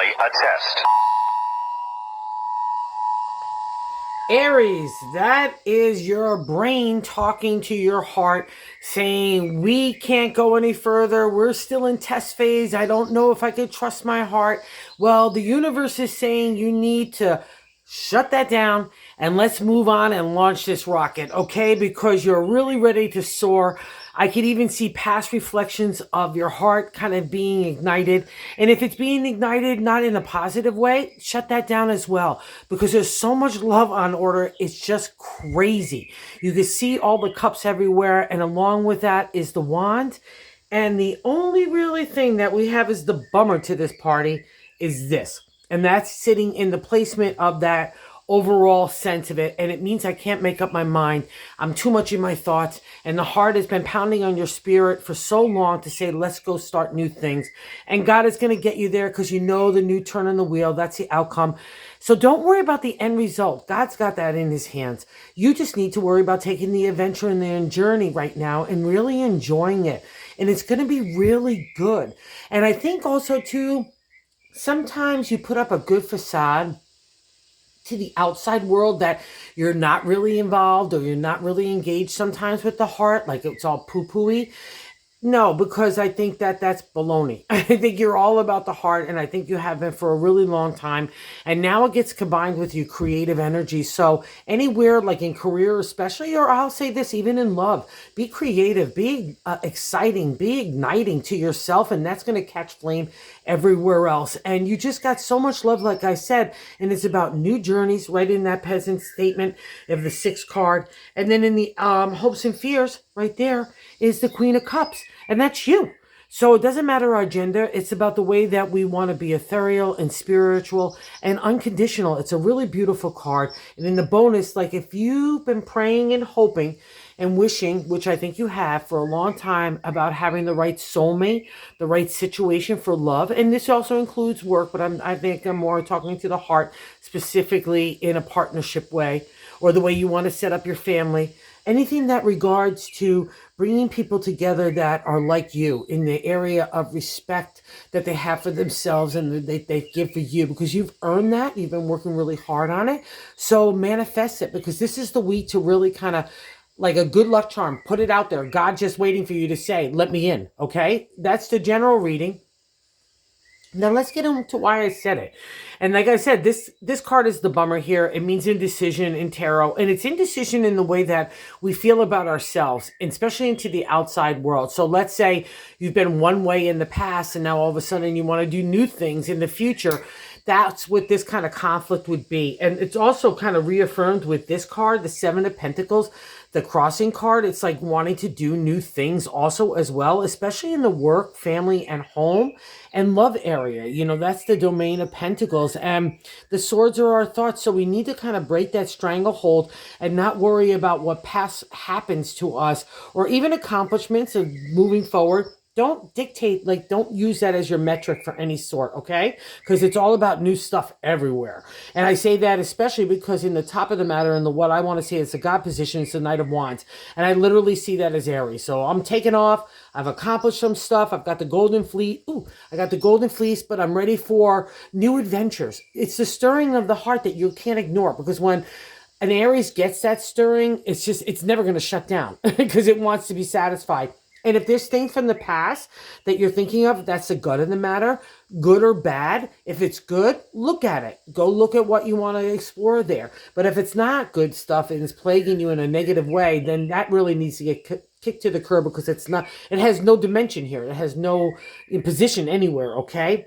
Finally, a test. Aries, that is your brain talking to your heart saying, we can't go any further. We're still in test phase. I don't know if I could trust my heart. Well, the universe is saying you need to shut that down and let's move on and launch this rocket, okay? Because you're really ready to soar. I could even see past reflections of your heart kind of being ignited. And if it's being ignited not in a positive way, shut that down as well. Because there's so much love on order, it's just crazy. You can see all the cups everywhere, and along with that is the wand. And the only really thing that we have is the bummer to this party is this. And that's sitting in the placement of that overall sense of it. And it means I can't make up my mind. I'm too much in my thoughts. And the heart has been pounding on your spirit for so long to say, let's go start new things. And God is going to get you there because you know the new turn on the wheel. That's the outcome. So don't worry about the end result. God's got that in his hands. You just need to worry about taking the adventure and the journey right now and really enjoying it. And it's going to be really good. And I think also too, sometimes you put up a good facade to the outside world that you're not really involved or you're not really engaged sometimes with the heart, like it's all poo-pooey. No, because I think that that's baloney. I think you're all about the heart, and I think you have been for a really long time. And now it gets combined with your creative energy. So anywhere, like in career especially, or I'll say this, even in love, be creative, be exciting, be igniting to yourself, and that's going to catch flame everywhere else. And you just got so much love, like I said, and it's about new journeys, right in that peasant statement of the 6th card. And then in the hopes and fears, right there is the Queen of Cups. And that's you. So it doesn't matter our gender. It's about the way that we want to be ethereal and spiritual and unconditional. It's a really beautiful card. And in the bonus, like if you've been praying and hoping and wishing, which I think you have for a long time, about having the right soulmate, the right situation for love. And this also includes work, but I think I'm more talking to the heart, specifically in a partnership way, or the way you want to set up your family. Anything that regards to bringing people together that are like you in the area of respect that they have for themselves and that they give for you, because you've earned that. You've been working really hard on it. So manifest it, because this is the week to really kind of, like a good luck charm, put it out there. God just waiting for you to say, let me in. Okay. That's the general reading. Now let's get into why I said it. And like I said, this card is the bummer here. It means indecision in tarot. And it's indecision in the way that we feel about ourselves, especially into the outside world. So let's say you've been one way in the past and now all of a sudden you want to do new things in the future. That's what this kind of conflict would be. And it's also kind of reaffirmed with this card, the 7 of Pentacles, the crossing card. It's like wanting to do new things also as well, especially in the work, family, and home and love area. You know, that's the domain of Pentacles. And the swords are our thoughts. So we need to kind of break that stranglehold and not worry about what past happens to us or even accomplishments of moving forward. Don't dictate, like, don't use that as your metric for any sort, okay? Because it's all about new stuff everywhere. And I say that especially because in the top of the matter and the what I want to say is the God position, it's the Knight of Wands. And I literally see that as Aries. So I'm taking off. I've accomplished some stuff. I've got the Golden Fleet. Ooh, I got the Golden Fleece, but I'm ready for new adventures. It's the stirring of the heart that you can't ignore, because when an Aries gets that stirring, it's never going to shut down because it wants to be satisfied. And if there's things from the past that you're thinking of, that's the gut of the matter, good or bad. If it's good, look at it. Go look at what you want to explore there. But if it's not good stuff and it's plaguing you in a negative way, then that really needs to get kicked to the curb, because it has no dimension here. It has no position anywhere, okay?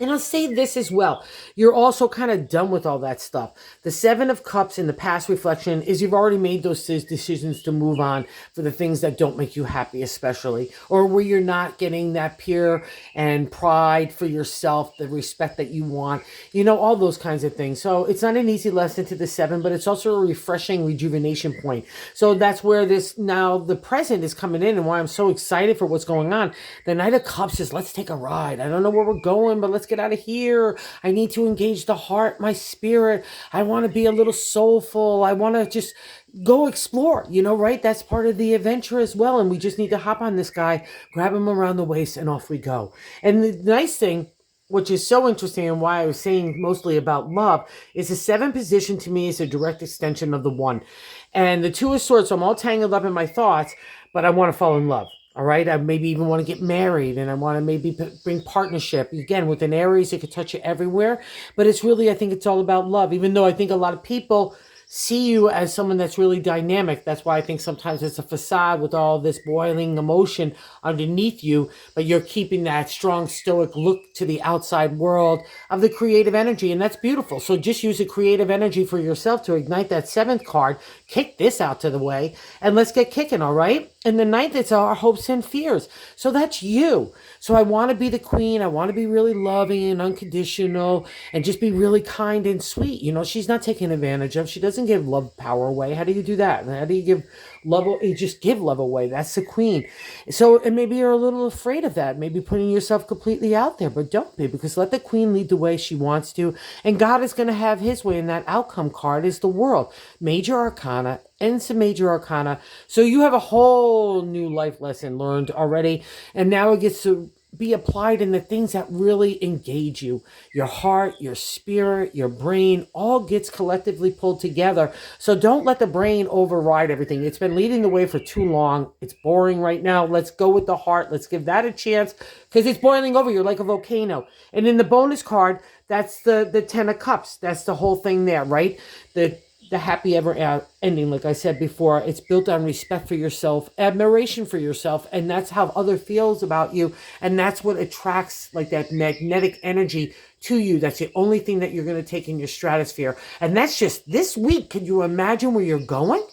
And I'll say this as well. You're also kind of done with all that stuff. The 7 of Cups in the past reflection is you've already made those decisions to move on for the things that don't make you happy, especially, or where you're not getting that peer and pride for yourself, the respect that you want, you know, all those kinds of things. So it's not an easy lesson to the 7, but it's also a refreshing rejuvenation point. So that's where this now the present is coming in, and why I'm so excited for what's going on. The Knight of Cups is, let's take a ride. I don't know where we're going, but let's get out of here. I need to engage the heart, my spirit. I want to be a little soulful. I want to just go explore, you know, right? That's part of the adventure as well. And we just need to hop on this guy, grab him around the waist, and off we go. And the nice thing which is so interesting and why I was saying mostly about love, is the 7th position to me is a direct extension of the 1. And the 2 of Swords, so I'm all tangled up in my thoughts, but I want to fall in love. All right. I maybe even want to get married, and I want to maybe bring partnership. Again, with an Aries, it could touch you everywhere. But it's really, I think it's all about love, even though I think a lot of people see you as someone that's really dynamic. That's why I think sometimes it's a facade with all this boiling emotion underneath you, but you're keeping that strong stoic look to the outside world of the creative energy, and that's beautiful. So just use the creative energy for yourself to ignite that 7th card, kick this out to the way, and let's get kicking, all right? And the 9th, it's our hopes and fears. So that's you. So I want to be the queen. I want to be really loving and unconditional and just be really kind and sweet. You know, she's not taken advantage of. She doesn't give love power away. How do you do that? How do you give love? You just give love away. That's the queen. So, and maybe you're a little afraid of that. Maybe putting yourself completely out there, but don't be, because let the queen lead the way she wants to. And God is going to have his way. And that outcome card is the world. Major arcana and some major arcana. So you have a whole new life lesson learned already. And now it gets to be applied in the things that really engage you. Your heart, your spirit, your brain, all gets collectively pulled together. So don't let the brain override everything. It's been leading the way for too long. It's boring right now. Let's go with the heart. Let's give that a chance, because it's boiling over. You're like a volcano. And in the bonus card, that's the 10 of Cups. That's the whole thing there, right? The happy ever ending, like I said before, it's built on respect for yourself, admiration for yourself, and that's how other feels about you, and that's what attracts like that magnetic energy to you. That's the only thing that you're going to take in your stratosphere, and that's just this week. Can you imagine where you're going?